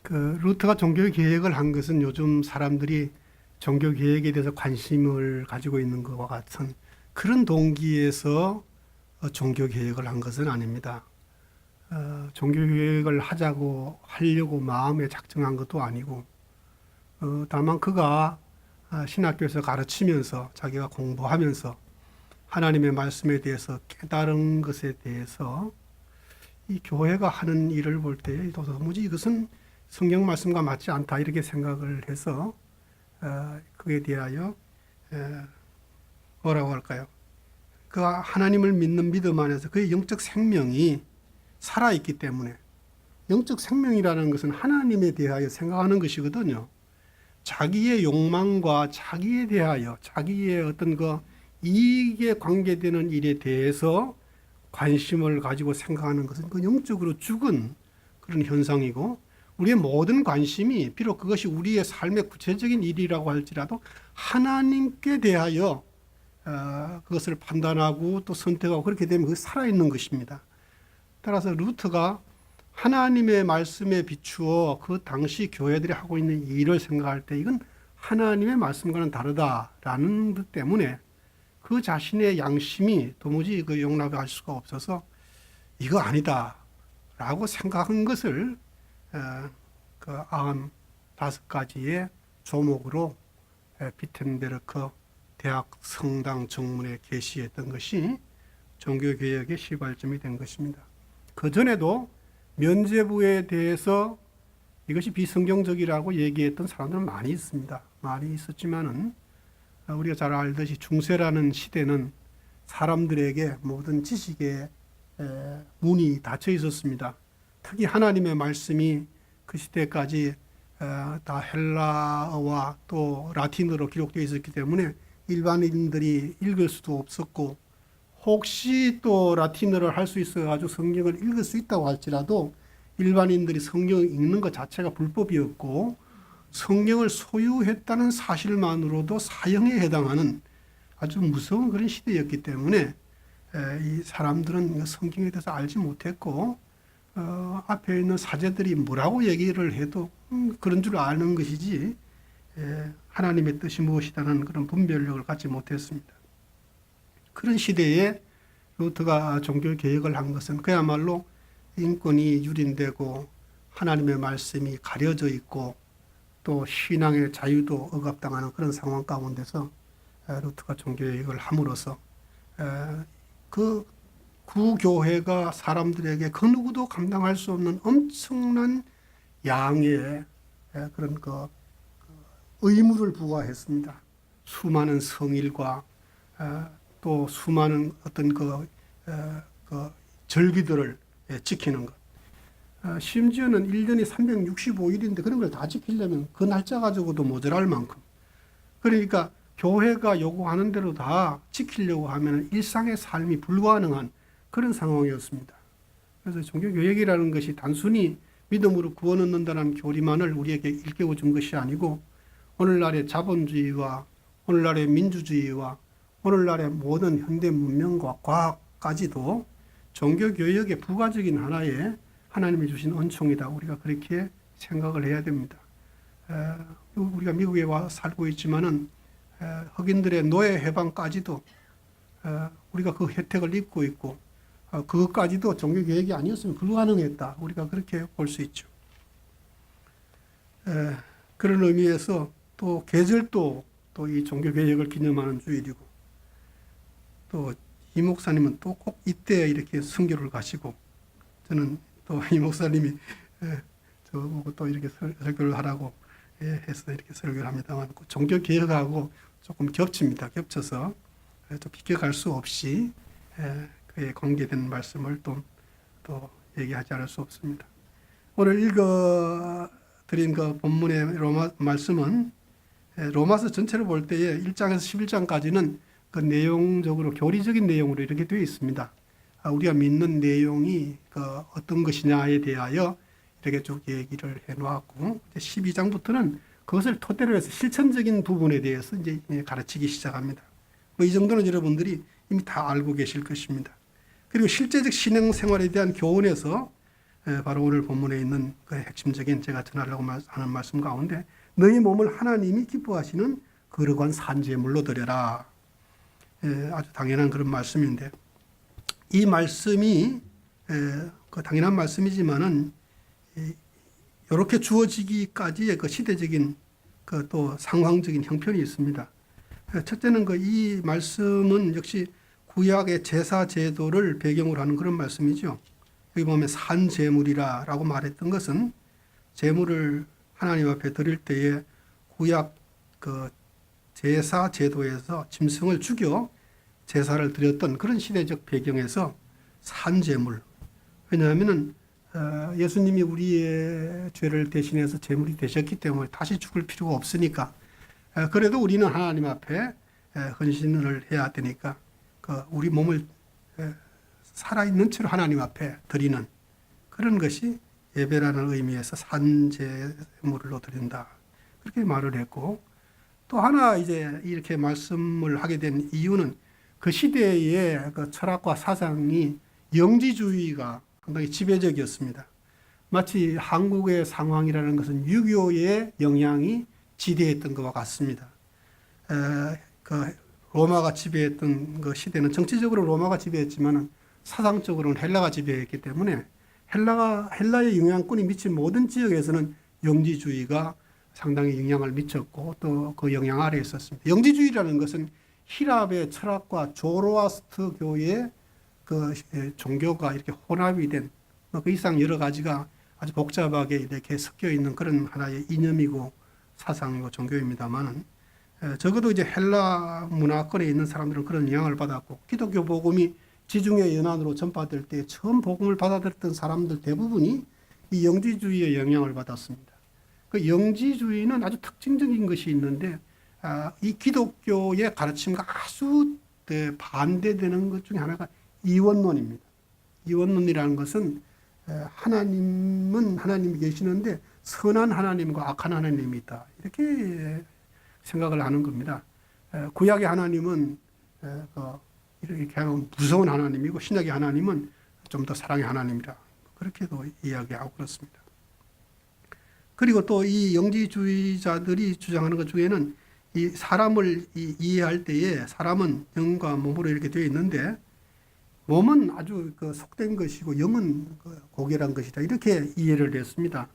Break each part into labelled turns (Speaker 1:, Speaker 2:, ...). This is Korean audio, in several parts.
Speaker 1: 루터가 종교 개혁을 한 것은 요즘 사람들이 종교 개혁에 대해서 관심을 가지고 있는 것과 같은 그런 동기에서 종교 개혁을 한 것은 아닙니다. 종교 개혁을 하려고 마음에 작정한 것도 아니고, 다만 그가 신학교에서 가르치면서 자기가 공부하면서 하나님의 말씀에 대해서 깨달은 것에 대해서 이 교회가 하는 일을 볼 때 도무지 이것은 성경 말씀과 맞지 않다 이렇게 생각을 해서 그에 대하여 뭐라고 할까요? 그 하나님을 믿는 믿음 안에서 그의 영적 생명이 살아있기 때문에, 영적 생명이라는 것은 하나님에 대하여 생각하는 것이거든요. 자기의 욕망과 자기에 대하여 자기의 어떤 그 이익에 관계되는 일에 대해서 관심을 가지고 생각하는 것은 그 영적으로 죽은 그런 현상이고, 우리의 모든 관심이 비록 그것이 우리의 삶의 구체적인 일이라고 할지라도 하나님께 대하여 그것을 판단하고 또 선택하고 그렇게 되면 그게 살아있는 것입니다. 따라서 루터가 하나님의 말씀에 비추어 그 당시 교회들이 하고 있는 일을 생각할 때 이건 하나님의 말씀과는 다르다라는 것 때문에 그 자신의 양심이 도무지 그 용납할 수가 없어서 이거 아니다라고 생각한 것을 그 95가지의 조목으로 비텐베르크 대학 성당 정문에 게시했던 것이 종교개혁의 시발점이 된 것입니다. 그전에도 면죄부에 대해서 이것이 비성경적이라고 얘기했던 사람들은 많이 있습니다. 많이 있었지만은 우리가 잘 알듯이 중세라는 시대는 사람들에게 모든 지식의 문이 닫혀 있었습니다. 특히 하나님의 말씀이 그 시대까지 다 헬라어와 또 라틴어로 기록되어 있었기 때문에 일반인들이 읽을 수도 없었고, 혹시 또 라틴어를 할 수 있어가지고 성경을 읽을 수 있다고 할지라도 일반인들이 성경을 읽는 것 자체가 불법이었고, 성경을 소유했다는 사실만으로도 사형에 해당하는 아주 무서운 그런 시대였기 때문에 이 사람들은 성경에 대해서 알지 못했고, 앞에 있는 사제들이 뭐라고 얘기를 해도 그런 줄 아는 것이지 하나님의 뜻이 무엇이다는 그런 분별력을 갖지 못했습니다. 그런 시대에 루터가 종교 개혁을 한 것은 그야말로 인권이 유린되고 하나님의 말씀이 가려져 있고 또 신앙의 자유도 억압당하는 그런 상황 가운데서 루터가 종교 개혁을 함으로써 그 구교회가 사람들에게 그 누구도 감당할 수 없는 엄청난 양의 그런 그 의무를 부과했습니다. 수많은 성일과 또 수많은 어떤 그 절기들을 지키는 것. 심지어는 1년이 365일인데 그런 걸 다 지키려면 그 날짜 가지고도 모자랄 만큼. 그러니까 교회가 요구하는 대로 다 지키려고 하면 일상의 삶이 불가능한 그런 상황이었습니다. 그래서 종교개혁이라는 것이 단순히 믿음으로 구원 얻는다는 교리만을 우리에게 일깨워 준 것이 아니고, 오늘날의 자본주의와 오늘날의 민주주의와 오늘날의 모든 현대 문명과 과학까지도 종교개혁의 부가적인 하나의 하나님이 주신恩宠이다. 우리가 그렇게 생각을 해야 됩니다. 우리가 미국에 와 살고 있지만은 흑인들의 노예 해방까지도 우리가 그 혜택을 입고 있고, 그것까지도 종교개혁이 아니었으면 불가능했다. 우리가 그렇게 볼 수 있죠. 그런 의미에서 또 계절도 또 이 종교개혁을 기념하는 주일이고, 또 이 목사님은 또 꼭 이때 이렇게 선교를 가시고, 저는 또 이 목사님이 저보고 또 이렇게 설교를 하라고 해서 이렇게 설교를 합니다만, 종교개혁하고 조금 겹칩니다. 겹쳐서 또 비껴갈 수 없이 그에 관계된 말씀을 또 얘기하지 않을 수 없습니다. 오늘 읽어드린 그 본문의 로마 말씀은 로마서 전체를 볼 때에 1장에서 11장까지는 그 내용적으로 교리적인 내용으로 이렇게 되어 있습니다. 우리가 믿는 내용이 그 어떤 것이냐에 대하여 이렇게 쭉 얘기를 해놓았고, 12장부터는 그것을 토대로 해서 실천적인 부분에 대해서 이제 가르치기 시작합니다. 뭐 이 정도는 여러분들이 이미 다 알고 계실 것입니다. 그리고 실제적 신앙생활에 대한 교훈에서 바로 오늘 본문에 있는 그 핵심적인 제가 전하려고 하는 말씀 가운데 너희 몸을 하나님이 기뻐하시는 거룩한 산제물로 드려라. 아주 당연한 그런 말씀인데 이 말씀이 그 당연한 말씀이지만은 이렇게 주어지기까지의 그 시대적인 그 또 상황적인 형편이 있습니다. 첫째는 그 이 말씀은 역시 구약의 제사 제도를 배경으로 하는 그런 말씀이죠. 여기 보면 산제물이라고 말했던 것은 제물을 하나님 앞에 드릴 때에 구약 그 제사 제도에서 짐승을 죽여 제사를 드렸던 그런 시대적 배경에서 산제물. 왜냐하면은 예수님이 우리의 죄를 대신해서 제물이 되셨기 때문에 다시 죽을 필요가 없으니까 그래도 우리는 하나님 앞에 헌신을 해야 되니까 우리 몸을 살아있는 채로 하나님 앞에 드리는 그런 것이 예배라는 의미에서 산제물로 드린다. 그렇게 말을 했고 또 하나 이제 이렇게 말씀을 하게 된 이유는 그 시대의 그 철학과 사상이 영지주의가 상당히 지배적이었습니다. 마치 한국의 상황이라는 것은 유교의 영향이 지대했던 것과 같습니다. 그 로마가 지배했던 그 시대는 정치적으로 로마가 지배했지만 사상적으로는 헬라가 지배했기 때문에 헬라의 영향권이 미친 모든 지역에서는 영지주의가 상당히 영향을 미쳤고 또 그 영향 아래에 있었습니다. 영지주의라는 것은 히랍의 철학과 조로아스터교의 그 종교가 이렇게 혼합이 된 그 이상 여러 가지가 아주 복잡하게 이렇게 섞여 있는 그런 하나의 이념이고 사상이고 종교입니다만은 적어도 이제 헬라 문화권에 있는 사람들은 그런 영향을 받았고 기독교 복음이 지중해 연안으로 전파될 때 처음 복음을 받아들였던 사람들 대부분이 이 영지주의의 영향을 받았습니다. 그 영지주의는 아주 특징적인 것이 있는데 이 기독교의 가르침과 아주 반대되는 것 중에 하나가 이원론입니다. 이원론이라는 것은 하나님은 하나님이 계시는데 선한 하나님과 악한 하나님이 있다. 이렇게 생각을 하는 겁니다. 구약의 하나님은 이렇게 하면 무서운 하나님이고 신약의 하나님은 좀 더 사랑의 하나님이라 그렇게도 이야기하고 그렇습니다. 그리고 또 이 영지주의자들이 주장하는 것 중에는 이 사람을 이해할 때에 사람은 영과 몸으로 이렇게 되어 있는데 몸은 아주 그 속된 것이고 영은 고결한 것이다. 이렇게 이해를 했습니다.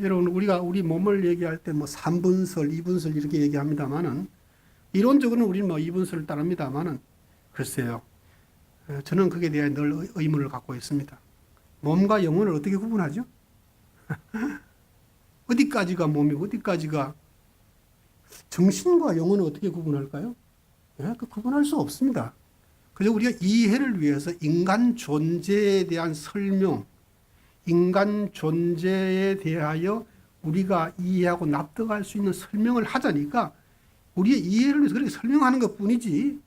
Speaker 1: 여러분 우리 몸을 얘기할 때 뭐 3분설, 2분설 이렇게 얘기합니다만은 이론적으로는 우리는 뭐 2분설을 따릅니다만은 글쎄요. 저는 그게 대해 늘 의문을 갖고 있습니다. 몸과 영혼을 어떻게 구분하죠? 어디까지가 몸이고 어디까지가 정신과 영혼을 어떻게 구분할까요? 그 구분할 수 없습니다. 그래서 우리가 이해를 위해서 인간 존재에 대한 설명, 인간 존재에 대하여 우리가 이해하고 납득할 수 있는 설명을 하자니까 우리의 이해를 위해서 그렇게 설명하는 것 뿐이지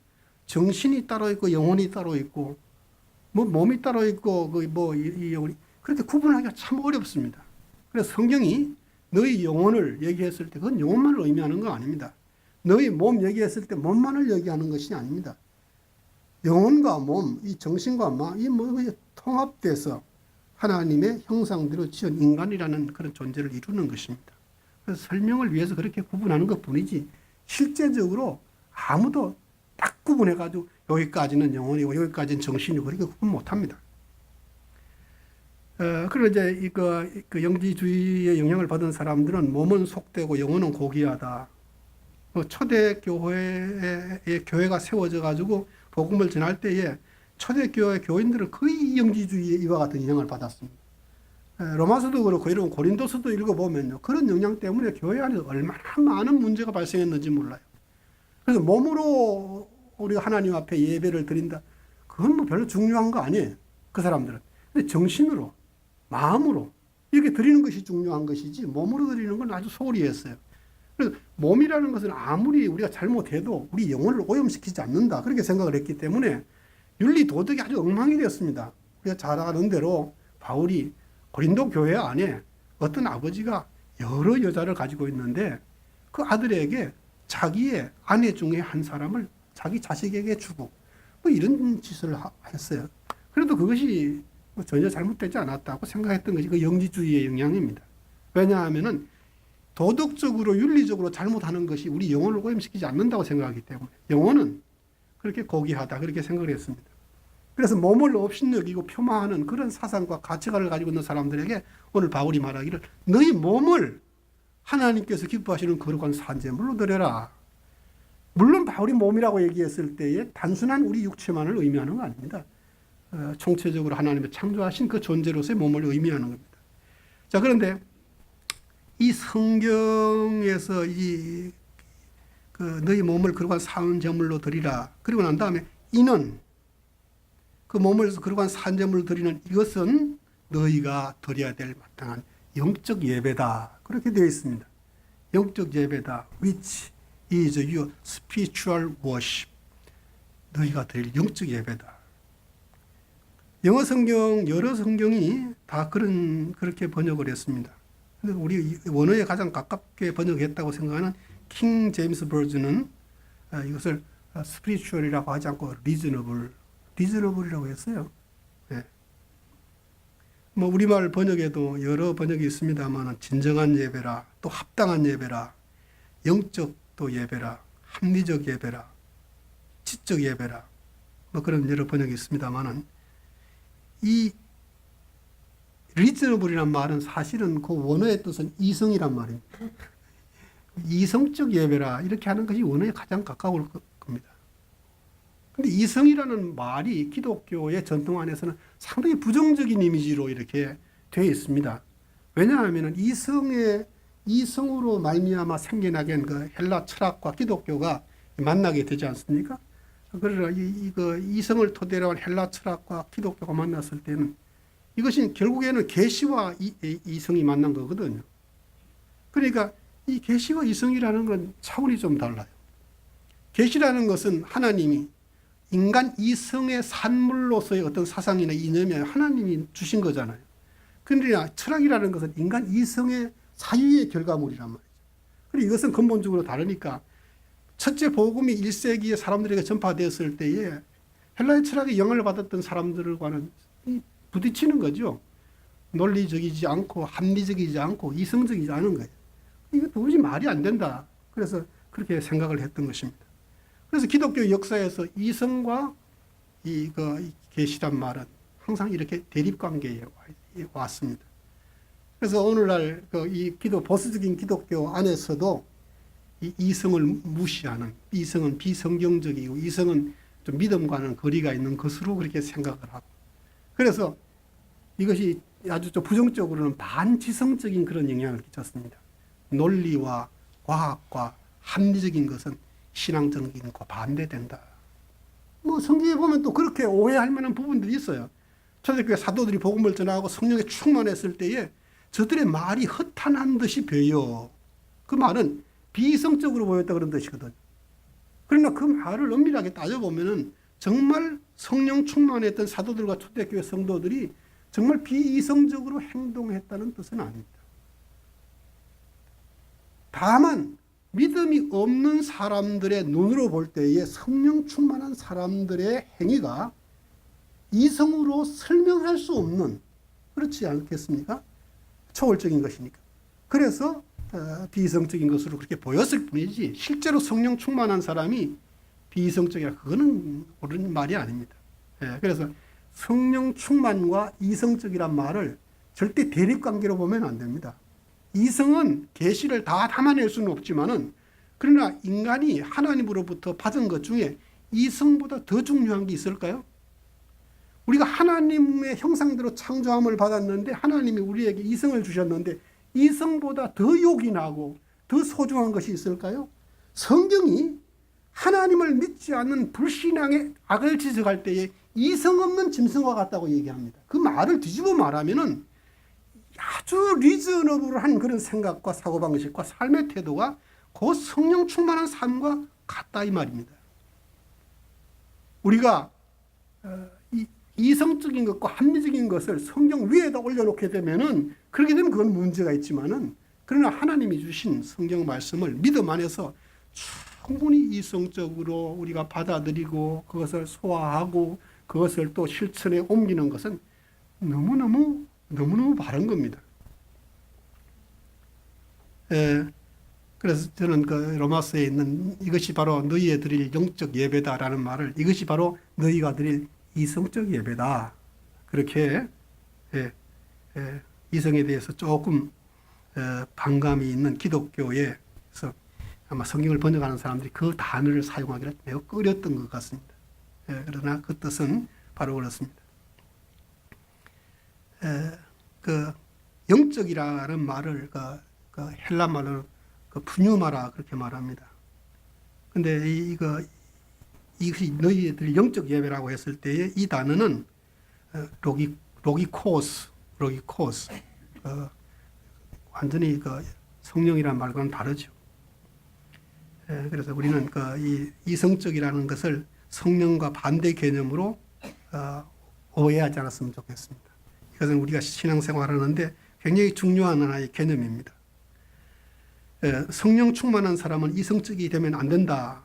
Speaker 1: 정신이 따로 있고 영혼이 따로 있고 뭐 몸이 따로 있고 그렇게 구분하기가 참 어렵습니다. 그래서 성경이 너희 영혼을 얘기했을 때 그건 영혼만을 의미하는 거 아닙니다. 너희 몸 얘기했을 때 몸만을 얘기하는 것이 아닙니다. 영혼과 몸, 이 정신과 마음, 이 통합돼서 하나님의 형상대로 지은 인간이라는 그런 존재를 이루는 것입니다. 그래서 설명을 위해서 그렇게 구분하는 것 뿐이지 실제적으로 아무도 딱 구분해가지고 여기까지는 영혼이고 여기까지는 정신이고 그렇게 구분 못합니다. 그리고 이제 그 영지주의의 영향을 받은 사람들은 몸은 속되고 영혼은 고귀하다. 초대 교회의 교회가 세워져 가지고 복음을 전할 때에 초대교회 교인들은 거의 영지주의의 이와 같은 영향을 받았습니다. 로마서도 그렇고 이런 고린도서도 읽어보면요. 그런 영향 때문에 교회 안에서 얼마나 많은 문제가 발생했는지 몰라요. 그래서 몸으로 우리가 하나님 앞에 예배를 드린다. 그건 뭐 별로 중요한 거 아니에요. 그 사람들은. 근데 정신으로, 마음으로 이렇게 드리는 것이 중요한 것이지 몸으로 드리는 건 아주 소홀히 했어요. 그래서 몸이라는 것은 아무리 우리가 잘못해도 우리 영혼을 오염시키지 않는다. 그렇게 생각을 했기 때문에 윤리 도덕이 아주 엉망이 되었습니다. 우리가 잘 아는 대로 바울이 고린도 교회 안에 어떤 아버지가 여러 여자를 가지고 있는데 그 아들에게 자기의 아내 중에 한 사람을 자기 자식에게 주고 뭐 이런 짓을 했어요. 그래도 그것이 뭐 전혀 잘못되지 않았다고 생각했던 것이 그 영지주의의 영향입니다. 왜냐하면은 도덕적으로 윤리적으로 잘못하는 것이 우리 영혼을 오염시키지 않는다고 생각하기 때문에 영혼은 그렇게 고귀하다 그렇게 생각을 했습니다. 그래서 몸을 업신여기고 표마하는 그런 사상과 가치관을 가지고 있는 사람들에게 오늘 바울이 말하기를 너희 몸을 하나님께서 기뻐하시는 거룩한 산제물로 드려라. 물론 바울이 몸이라고 얘기했을 때에 단순한 우리 육체만을 의미하는 거 아닙니다. 총체적으로 하나님의 창조하신 그 존재로서의 몸을 의미하는 겁니다. 자, 그런데 이 성경에서 너희 몸을 거룩한 산제물로 드리라. 그리고 난 다음에 이는 그 몸을 거룩한 산제물로 드리는 이것은 너희가 드려야 될 마땅한 영적 예배다. 그렇게 되어 있습니다. 영적 예배다. Which is your spiritual worship. 너희가 드릴 영적 예배다. 영어 성경, 여러 성경이 다 그렇게 번역을 했습니다. 근데 우리 원어에 가장 가깝게 번역했다고 생각하는 킹 제임스 버전은 이것을 spiritual이라고 하지 않고 reasonable이라고 했어요. 네. 뭐 우리말 번역에도 여러 번역이 있습니다만 진정한 예배라, 또 합당한 예배라, 영적 또 예배라, 합리적 예배라, 지적 예배라, 뭐 그런 여러 번역이 있습니다만은 이 리즈너블이란 말은 사실은 그 원어의 뜻은 이성이란 말입니다. 이성적 예배라 이렇게 하는 것이 원어에 가장 가까울 겁니다. 근데 이성이라는 말이 기독교의 전통 안에서는 상당히 부정적인 이미지로 이렇게 되어 있습니다. 왜냐하면 이성으로 말미암아 생겨나게 한 그 헬라 철학과 기독교가 만나게 되지 않습니까? 그러나 이성을 토대로 한 헬라 철학과 기독교가 만났을 때는 이것이 결국에는 계시와 이성이 만난 거거든요. 그러니까 이 계시와 이성이라는 건 차원이 좀 달라요. 계시라는 것은 하나님이 인간 이성의 산물로서의 어떤 사상이나 이념이 하나님이 주신 거잖아요. 그러나 철학이라는 것은 인간 이성의 사유의 결과물이란 말이죠. 그리고 이것은 근본적으로 다르니까 첫째 복음이 1세기에 사람들에게 전파되었을 때에 헬라의 철학의 영향을 받았던 사람들과는 부딪히는 거죠. 논리적이지 않고 합리적이지 않고 이성적이지 않은 거예요. 이거 도무지 말이 안 된다. 그래서 그렇게 생각을 했던 것입니다. 그래서 기독교 역사에서 이성과 이 계시란 말은 항상 이렇게 대립 관계에 왔습니다. 그래서 오늘날 보수적인 기독교 안에서도 이 이성을 무시하는, 이성은 비성경적이고 이성은 좀 믿음과는 거리가 있는 것으로 그렇게 생각을 하고, 그래서 이것이 아주 좀 부정적으로는 반지성적인 그런 영향을 끼쳤습니다. 논리와 과학과 합리적인 것은 신앙적인 것과 반대된다. 뭐 성경에 보면 또 그렇게 오해할 만한 부분들이 있어요. 초대교회 사도들이 복음을 전하고 성령에 충만했을 때에 저들의 말이 허탄한 듯이 보여. 그 말은 비이성적으로 보였다 그런 뜻이거든요. 그러나 그 말을 엄밀하게 따져보면은 정말 성령 충만했던 사도들과 초대교회 성도들이 정말 비이성적으로 행동했다는 뜻은 아닙니다. 다만 믿음이 없는 사람들의 눈으로 볼 때에 성령 충만한 사람들의 행위가 이성으로 설명할 수 없는, 그렇지 않겠습니까? 초월적인 것이니까. 그래서 비이성적인 것으로 그렇게 보였을 뿐이지 실제로 성령 충만한 사람이 비이성적이라 그거는 옳은 말이 아닙니다. 그래서 성령 충만과 이성적이란 말을 절대 대립관계로 보면 안 됩니다. 이성은 계시를 다 담아낼 수는 없지만은 그러나 인간이 하나님으로부터 받은 것 중에 이성보다 더 중요한 게 있을까요? 우리가 하나님의 형상대로 창조함을 받았는데 하나님이 우리에게 이성을 주셨는데 이성보다 더 요긴하고 더 소중한 것이 있을까요? 성경이 하나님을 믿지 않는 불신앙의 악을 지적할 때에 이성 없는 짐승과 같다고 얘기합니다. 그 말을 뒤집어 말하면은 아주 리즈너블한 그런 생각과 사고방식과 삶의 태도가 그 성령 충만한 삶과 같다 이 말입니다. 우리가 이성적인 것과 합리적인 것을 성경 위에다 올려놓게 되면은 그렇게 되면 그건 문제가 있지만은 그러나 하나님이 주신 성경 말씀을 믿음 안에서 충분히 이성적으로 우리가 받아들이고 그것을 소화하고 그것을 또 실천에 옮기는 것은 너무너무 바른 겁니다. 그래서 저는 그 로마서에 있는 이것이 바로 너희에 드릴 영적 예배다라는 말을 이것이 바로 너희가 드릴 이성적 예배다. 그렇게 이성에 대해서 조금 반감이 있는 기독교에서 아마 성경을 번역하는 사람들이 그 단어를 사용하기를 매우 꺼렸던 것 같습니다. 그러나 그 뜻은 바로 그렇습니다. 그 영적이라는 말을 그 헬라 말로 그 푸뉴마라 그렇게 말합니다. 근데 이것이 너희들 영적 예배라고 했을 때에 이 단어는 로기코스 완전히 그 성령이라는 말과는 다르죠. 그래서 우리는 이 이성적이라는 것을 성령과 반대 개념으로 오해하지 않았으면 좋겠습니다. 이것은 우리가 신앙생활하는데 굉장히 중요한 하나의 개념입니다. 성령 충만한 사람은 이성적이 되면 안 된다.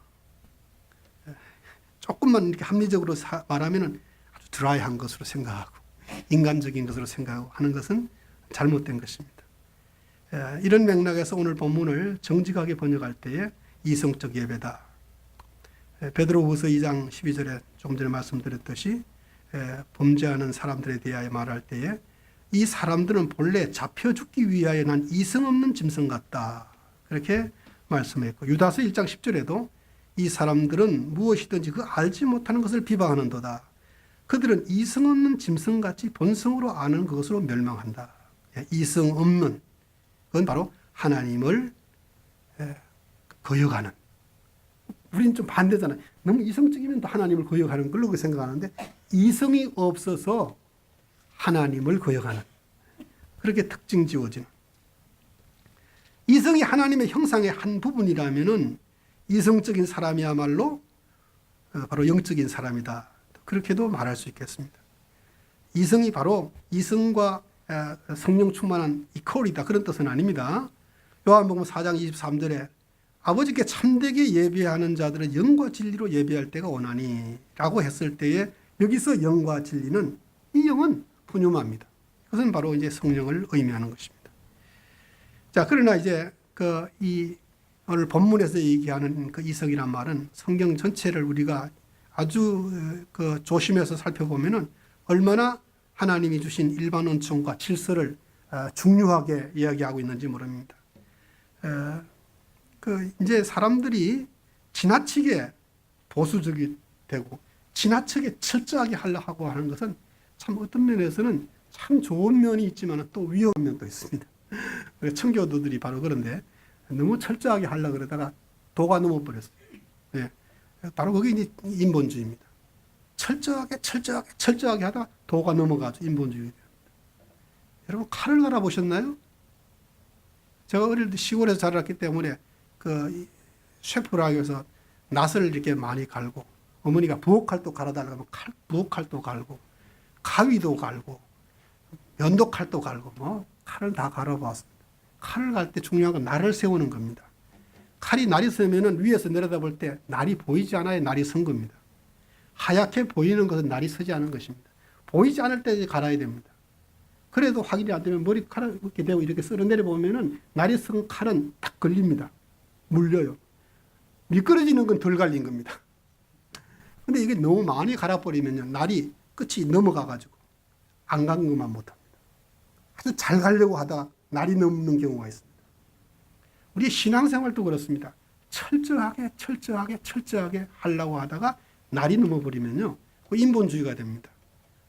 Speaker 1: 조금만 이렇게 합리적으로 말하면 아주 드라이한 것으로 생각하고 인간적인 것으로 생각하고 하는 것은 잘못된 것입니다. 이런 맥락에서 오늘 본문을 정직하게 번역할 때에 이성적 예배다. 베드로후서 2장 12절에 조금 전에 말씀드렸듯이 범죄하는 사람들에 대하여 말할 때에 이 사람들은 본래 잡혀 죽기 위하여 난 이성 없는 짐승 같다. 그렇게 말씀했고 유다서 1장 10절에도 이 사람들은 무엇이든지 그 알지 못하는 것을 비방하는도다. 그들은 이성 없는 짐승같이 본성으로 아는 그것으로 멸망한다. 이성 없는 그건 바로 하나님을 거역하는. 우리는 좀 반대잖아요. 너무 이성적이면 또 하나님을 거역하는 걸로 생각하는데 이성이 없어서 하나님을 거역하는 그렇게 특징 지어지는. 이성이 하나님의 형상의 한 부분이라면은 이성적인 사람이야말로 바로 영적인 사람이다. 그렇게도 말할 수 있겠습니다. 이성이 바로 이성과 성령 충만한 이퀄이다. 그런 뜻은 아닙니다. 요한복음 4장 23절에 아버지께 참되게 예배하는 자들은 영과 진리로 예배할 때가 오나니 라고 했을 때에 여기서 영과 진리는 이 영은 푸뉴마입니다. 그것은 바로 이제 성령을 의미하는 것입니다. 자, 그러나 이제 오늘 본문에서 얘기하는 그 이성이란 말은 성경 전체를 우리가 아주 조심해서 살펴보면은 얼마나 하나님이 주신 일반 은총과 질서를 중요하게 이야기하고 있는지 모릅니다. 이제 사람들이 지나치게 보수적이 되고 지나치게 철저하게 하려고 하는 것은 참 어떤 면에서는 참 좋은 면이 있지만 또 위험한 면도 있습니다. 청교도들이 바로 그런데 너무 철저하게 하려고 그러다가 도가 넘어버렸어요. 네. 바로 그게 이제 인본주의입니다. 철저하게 하다가 도가 넘어가서 인본주의가 됩니다. 여러분 칼을 갈아보셨나요? 제가 어릴 때 시골에서 자랐기 때문에 셰프라기에서 낫을 이렇게 많이 갈고 어머니가 부엌칼도 갈아달라고 하면 부엌칼도 갈고 가위도 갈고 면도칼도 갈고 뭐 칼을 다 갈아봤습니다. 칼을 갈 때 중요한 건 날을 세우는 겁니다. 칼이 날이 서면은 위에서 내려다볼 때 날이 보이지 않아야 날이 선 겁니다. 하얗게 보이는 것은 날이 서지 않은 것입니다. 보이지 않을 때 갈아야 됩니다. 그래도 확인이 안 되면 머리카락 이렇게 대고 이렇게 쓸어내려 보면은 날이 선 칼은 딱 걸립니다. 물려요. 미끄러지는 건 덜 갈린 겁니다. 근데 이게 너무 많이 갈아버리면요, 날이 끝이 넘어가가지고 안 간 것만 못합니다. 아주 잘 가려고 하다가 날이 넘는 경우가 있습니다. 우리 신앙생활도 그렇습니다. 철저하게 하려고 하다가 날이 넘어버리면요, 그 인본주의가 됩니다.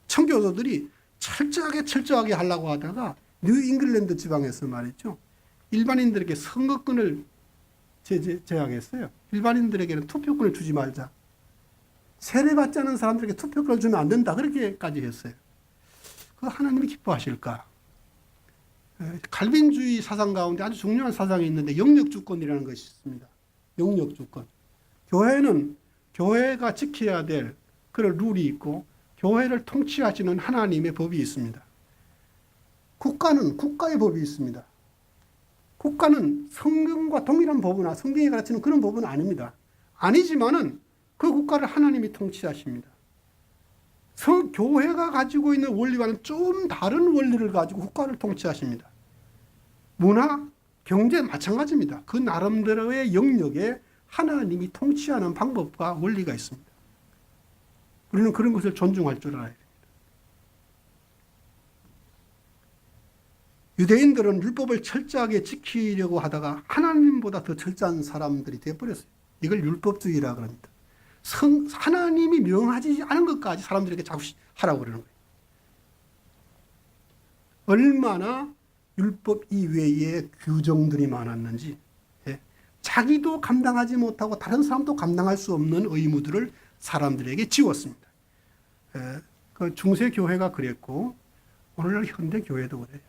Speaker 1: 청교도들이 철저하게 하려고 하다가 뉴 잉글랜드 지방에서 말이죠, 일반인들에게 선거권을 제약했어요. 일반인들에게는 투표권을 주지 말자. 세례받지 않은 사람들에게 투표권을 주면 안 된다. 그렇게까지 했어요. 그 하나님이 기뻐하실까? 칼빈주의 사상 가운데 아주 중요한 사상이 있는데 영역주권이라는 것이 있습니다. 영역주권. 교회는 교회가 지켜야 될 그런 룰이 있고 교회를 통치하시는 하나님의 법이 있습니다. 국가는 국가의 법이 있습니다. 국가는 성경과 동일한 법이나 성경이 가르치는 그런 법은 아닙니다. 아니지만은 그 국가를 하나님이 통치하십니다. 교회가 가지고 있는 원리와는 좀 다른 원리를 가지고 국가를 통치하십니다. 문화, 경제 마찬가지입니다. 그 나름대로의 영역에 하나님이 통치하는 방법과 원리가 있습니다. 우리는 그런 것을 존중할 줄 알아야 됩니다. 유대인들은 율법을 철저하게 지키려고 하다가 하나님보다 더 철저한 사람들이 되어버렸어요. 이걸 율법주의라고 합니다. 하나님이 명하지 않은 것까지 사람들에게 자꾸 하라고 그러는 거예요. 얼마나 율법 이외의 규정들이 많았는지, 자기도 감당하지 못하고 다른 사람도 감당할 수 없는 의무들을 사람들에게 지웠습니다. 그 중세 교회가 그랬고 오늘날 현대 교회도 그래요.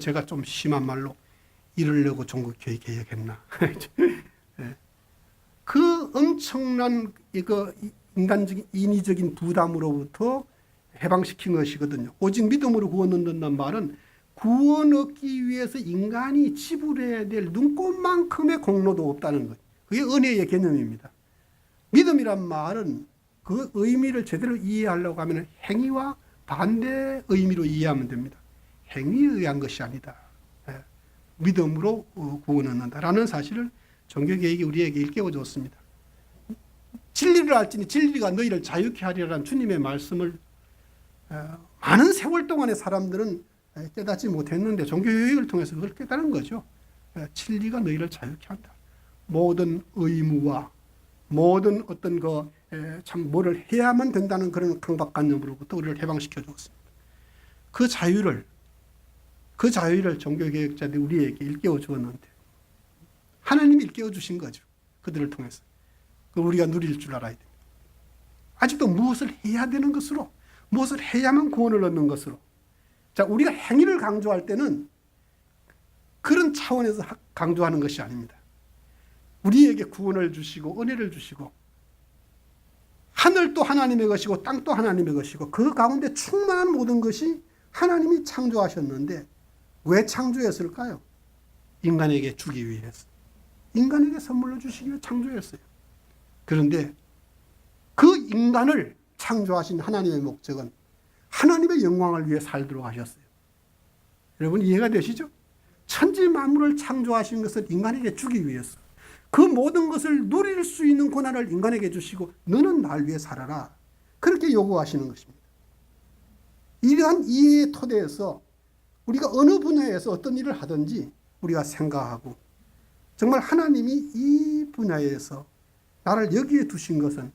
Speaker 1: 제가 좀 심한 말로 이러려고 종국교회 개혁했나. 그 엄청난 인간적인 인위적인 부담으로부터 해방시킨 것이거든요. 오직 믿음으로 구원 얻는다는 말은 구원 얻기 위해서 인간이 지불해야 될 눈꽃만큼의 공로도 없다는 거예요. 그게 은혜의 개념입니다. 믿음이란 말은 그 의미를 제대로 이해하려고 하면 행위와 반대 의미로 이해하면 됩니다. 행위에 의한 것이 아니다. 믿음으로 구원 얻는다라는 사실을 종교개혁이 우리에게 일깨워줬습니다. 진리를 알지니 진리가 너희를 자유케 하리라는 주님의 말씀을 많은 세월 동안의 사람들은 깨닫지 못했는데 종교개혁을 통해서 그걸 깨달은 거죠. 진리가 너희를 자유케 한다. 모든 의무와 모든 어떤 참 뭐를 해야만 된다는 그런 강박관념으로부터 우리를 해방시켜 주었습니다. 그 자유를 종교개혁자들이 우리에게 일깨워 주었는데 하나님이 일깨워 주신 거죠. 그들을 통해서. 우리가 누릴 줄 알아야 됩니다. 아직도 무엇을 해야 되는 것으로, 무엇을 해야만 구원을 얻는 것으로. 자, 우리가 행위를 강조할 때는 그런 차원에서 강조하는 것이 아닙니다. 우리에게 구원을 주시고 은혜를 주시고 하늘도 하나님의 것이고 땅도 하나님의 것이고 그 가운데 충만한 모든 것이 하나님이 창조하셨는데 왜 창조했을까요? 인간에게 주기 위해서. 인간에게 선물로 주시기 위해 창조했어요. 그런데 그 인간을 창조하신 하나님의 목적은 하나님의 영광을 위해 살도록 하셨어요. 여러분 이해가 되시죠? 천지 만물을 창조하신 것은 인간에게 주기 위해서. 그 모든 것을 누릴 수 있는 권한을 인간에게 주시고 너는 날 위해 살아라. 그렇게 요구하시는 것입니다. 이러한 이해의 토대에서 우리가 어느 분야에서 어떤 일을 하든지 우리가 생각하고 정말 하나님이 이 분야에서 나를 여기에 두신 것은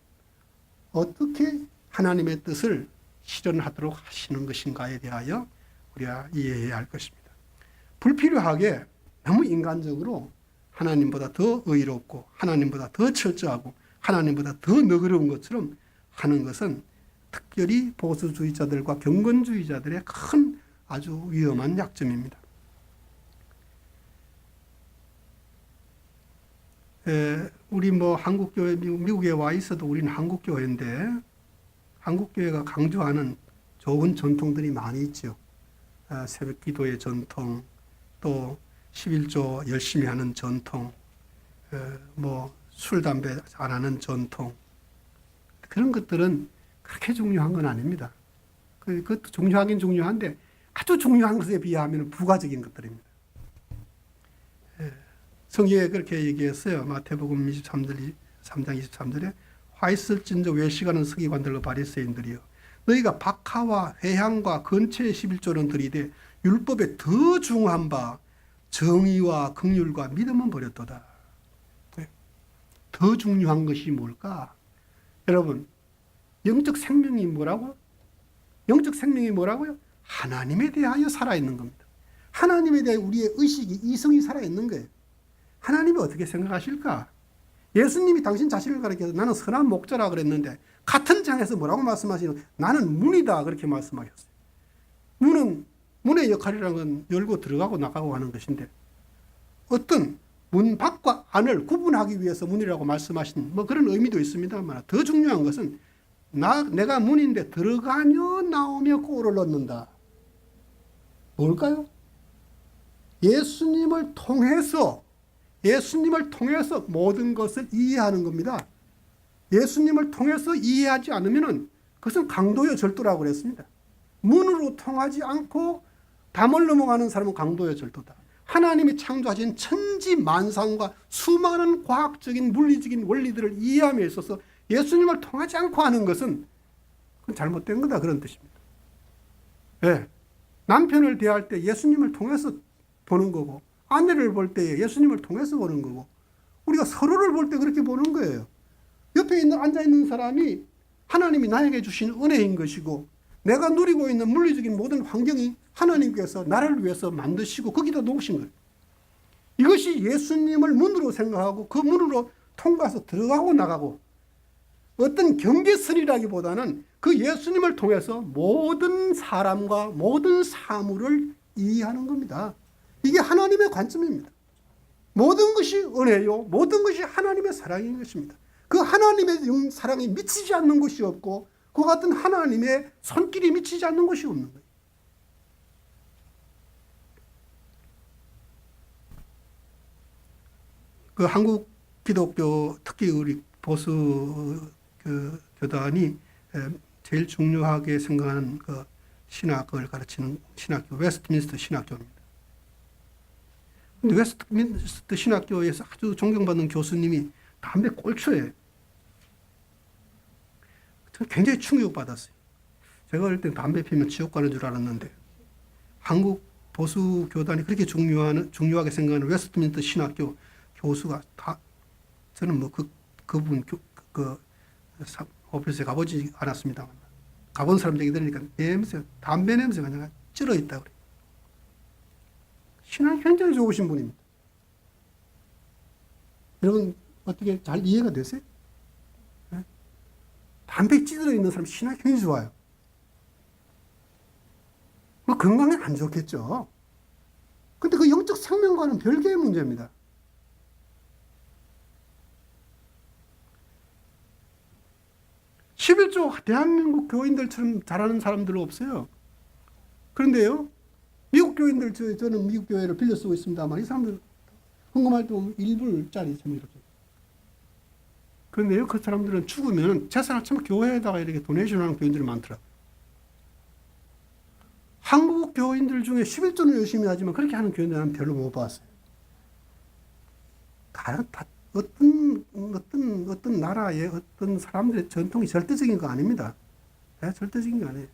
Speaker 1: 어떻게 하나님의 뜻을 실현하도록 하시는 것인가에 대하여 우리가 이해해야 할 것입니다. 불필요하게 너무 인간적으로 하나님보다 더 의롭고 하나님보다 더 철저하고 하나님보다 더 너그러운 것처럼 하는 것은 특별히 보수주의자들과 경건주의자들의 큰 아주 위험한 약점입니다. 우리 한국교회, 미국에 와 있어도 우리는 한국교회인데 한국교회가 강조하는 좋은 전통들이 많이 있죠. 새벽 기도의 전통, 또 11조 열심히 하는 전통, 술, 담배 안 하는 전통. 그런 것들은 그렇게 중요한 건 아닙니다. 그것도 중요하긴 중요한데 아주 중요한 것에 비하면 부가적인 것들입니다. 성경에 그렇게 얘기했어요. 마태복음 3장 23절에 화 있을진저 외식하는 서기관들과 바리새인들이여 너희가 박하와 회향과 건채의 11조는 들이되 율법에 더 중요한 바 정의와 긍휼과 믿음은 버렸도다. 더 중요한 것이 뭘까? 여러분 영적 생명이 뭐라고? 영적 생명이 뭐라고요? 하나님에 대하여 살아있는 겁니다. 하나님에 대해 우리의 의식이 이성이 살아있는 거예요. 하나님이 어떻게 생각하실까? 예수님이 당신 자신을 가리켜서 나는 선한 목자라 그랬는데 같은 장에서 뭐라고 말씀하시는 나는 문이다 그렇게 말씀하셨어요. 문의 역할이라는 건 열고 들어가고 나가고 하는 것인데 어떤 문 밖과 안을 구분하기 위해서 문이라고 말씀하신 그런 의미도 있습니다만 더 중요한 것은 내가 문인데 들어가며 나오며 꼴을 얻는다. 뭘까요? 예수님을 통해서 모든 것을 이해하는 겁니다. 예수님을 통해서 이해하지 않으면 그것은 강도요 절도라고 그랬습니다. 문으로 통하지 않고 담을 넘어가는 사람은 강도요 절도다. 하나님이 창조하신 천지 만상과 수많은 과학적인 물리적인 원리들을 이해함에 있어서 예수님을 통하지 않고 하는 것은 그건 잘못된 거다, 그런 뜻입니다. 네. 남편을 대할 때 예수님을 통해서 보는 거고, 아내를 볼 때 예수님을 통해서 보는 거고, 우리가 서로를 볼 때 그렇게 보는 거예요. 옆에 앉아있는 사람이 하나님이 나에게 주신 은혜인 것이고, 내가 누리고 있는 물리적인 모든 환경이 하나님께서 나를 위해서 만드시고 거기다 놓으신 거예요. 이것이 예수님을 문으로 생각하고 그 문으로 통과해서 들어가고 나가고, 어떤 경계선이라기보다는 그 예수님을 통해서 모든 사람과 모든 사물을 이해하는 겁니다. 이게 하나님의 관점입니다. 모든 것이 은혜요, 모든 것이 하나님의 사랑인 것입니다. 그 하나님의 사랑이 미치지 않는 것이 없고, 그 같은 하나님의 손길이 미치지 않는 것이 없는 거예요. 그 한국 기독교, 특히 우리 보수 교단이 제일 중요하게 생각하는 그 신학을 가르치는 신학교, 웨스트민스터 신학교입니다. 근데 웨스트민스터 신학교에서 아주 존경받는 교수님이 담배 꼴초예요. 굉장히 충격받았어요. 제가 그럴 때 담배 피면 지옥 가는 줄 알았는데, 한국 보수 교단이 그렇게 중요하게 생각하는 웨스트민스터 신학교 교수가 다, 저는 뭐 그분 오피스에 가보지 않았습니다. 가본 사람 얘기 들으니까 냄새, 담배 냄새가 그냥 쩔어 있다 그래요. 신앙이 굉장히 좋으신 분입니다. 여러분 어떻게 잘 이해가 되세요? 네? 담배 찌들어 있는 사람 신앙이 굉장히 좋아요. 뭐 건강에 안 좋겠죠. 근데 그 영적 생명과는 별개의 문제입니다. 대한민국 교인들처럼 잘하는 사람들은 없어요. 그런데요, 미국 교인들, 저는 미국 교회를 빌려 쓰고 있습니다만, 이 사람들 헌금할 때 1불짜리 참 이렇게. 그런데요, 그 사람들은 죽으면 재산을 참 교회에다가 이렇게 도네이션 하는 교인들이 많더라고요. 한국 교인들 중에 11조는 열심히 하지만 그렇게 하는 교인들은 별로 못 봤어요. 어떤 나라의 어떤 사람들의 전통이 절대적인 거 아닙니다. 네, 절대적인 거 아니에요.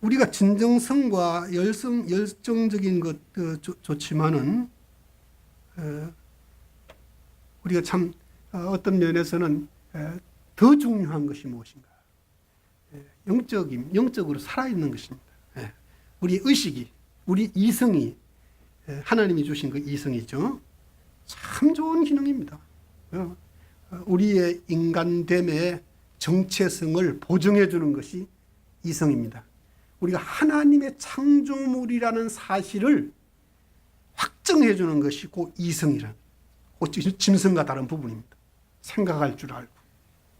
Speaker 1: 우리가 진정성과 열정적인 것도 좋지만은, 우리가 참 어떤 면에서는 더 중요한 것이 무엇인가? 영적으로 살아있는 것입니다. 우리 의식이, 우리 이성이, 하나님이 주신 그 이성이죠. 참 좋은 기능입니다. 우리의 인간됨의 정체성을 보증해 주는 것이 이성입니다. 우리가 하나님의 창조물이라는 사실을 확정해 주는 것이 그 이성이란, 짐승과 다른 부분입니다. 생각할 줄 알고,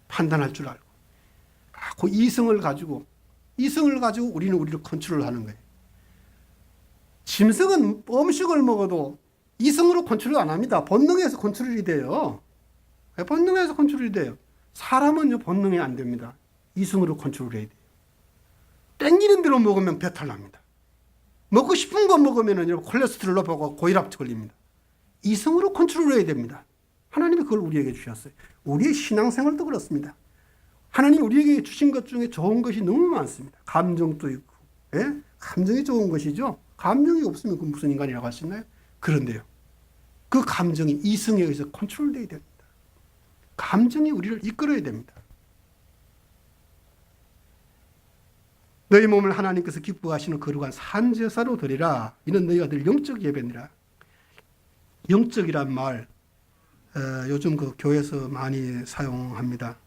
Speaker 1: 판단할 줄 알고, 그 이성을 가지고 우리는 우리를 컨트롤하는 거예요. 짐승은 음식을 먹어도 이성으로 컨트롤 안 합니다. 본능에서 컨트롤이 돼요. 본능에서 컨트롤이 돼요. 사람은요, 본능이 안 됩니다. 이성으로 컨트롤해야 돼요. 땡기는 대로 먹으면 배탈 납니다. 먹고 싶은 거 먹으면 콜레스테롤 높아서 고혈압 걸립니다. 이성으로 컨트롤해야 됩니다. 하나님이 그걸 우리에게 주셨어요. 우리의 신앙생활도 그렇습니다. 하나님이 우리에게 주신 것 중에 좋은 것이 너무 많습니다. 감정도 있고, 감정이 좋은 것이죠. 감정이 없으면 그 무슨 인간이라고 할 수 있나요? 그런데요, 그 감정이 이성에 의해서 컨트롤돼야 됩니다. 감정이 우리를 이끌어야 됩니다. 너희 몸을 하나님께서 기뻐하시는 거룩한 산제사로 드리라. 이는 너희가 늘 영적 예배니라. 영적이란 말, 요즘 그 교회에서 많이 사용합니다.